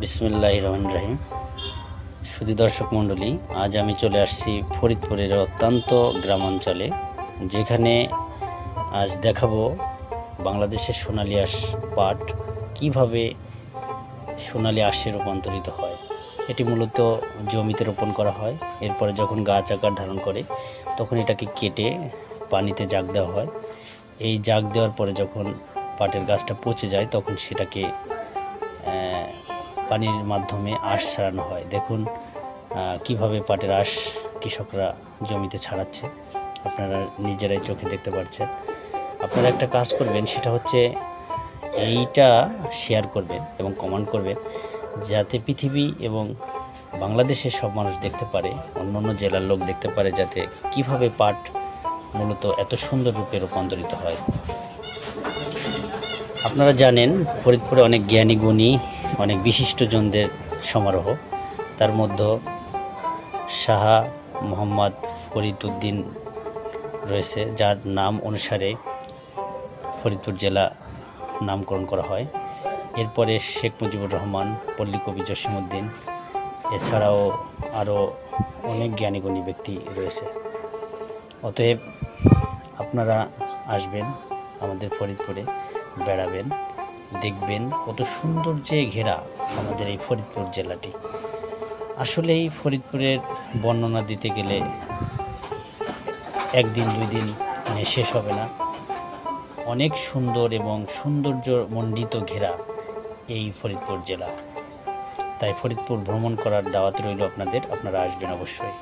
বিসমিল্লাহির রহমানির রহিম। সুধী দর্শক মণ্ডলী, আজ আমি চলে আসছি ফরিদপুরের অত্যন্ত গ্রামাঞ্চলে, যেখানে আজ দেখাবো বাংলাদেশের সোনালী আঁশ পাট কিভাবে সোনালী আঁশে রূপান্তরিত হয়। এটি মূলত জমিতে রোপণ করা হয়। এরপরে যখন গাছ আকার ধারণ করে তখন এটাকে কেটে পানিতে জাগ দেওয়া হয়। এই জাগ দেওয়ার পরে যখন পাটের গাছটা পচে যায় তখন সেটাকে পানির মাধ্যমে আঁশ ছাড়ানো হয়। দেখুন কিভাবে পাটের আঁশ কৃষকরা জমিতে ছাড়াচ্ছে, আপনারা নিজেরাই চোখে দেখতে পাচ্ছেন। আপনারা একটা কাজ করবেন, সেটা হচ্ছে এইটা শেয়ার করবেন এবং কমেন্ট করবেন, যাতে পৃথিবী এবং বাংলাদেশের সব মানুষ দেখতে পারে, অন্য জেলার লোক দেখতে পারে, যাতে কিভাবে পাট মূলত এত সুন্দর রূপে রূপান্তরিত হয়। আপনারা জানেন ফরিদপুরে অনেক জ্ঞানী গুণী, অনেক বিশিষ্টজনদের সমারোহ। তার মধ্যে শাহ মোহাম্মদ ফরিদ উদ্দিন রয়েছে, যার নাম অনুসারে ফরিদপুর জেলা নামকরণ করা হয়। এরপরে শেখ মুজিবুর রহমান, পল্লী কবি জসিমউদ্দিন, এছাড়াও আরও অনেক জ্ঞানীগুণী ব্যক্তি রয়েছে। অতএব আপনারা আসবেন আমাদের ফরিদপুরে, বেড়াবেন, দেখবেন কত সৌন্দর্যে ঘেরা আমাদের এই ফরিদপুর জেলাটি। আসলে এই ফরিদপুরের বর্ণনা দিতে গেলে একদিন দুই দিন শেষ হবে না। অনেক সুন্দর এবং সৌন্দর্য মণ্ডিত ঘেরা এই ফরিদপুর জেলা। তাই ফরিদপুর ভ্রমণ করার দাওয়াত রইল আপনাদের, আপনারা আসবেন অবশ্যই।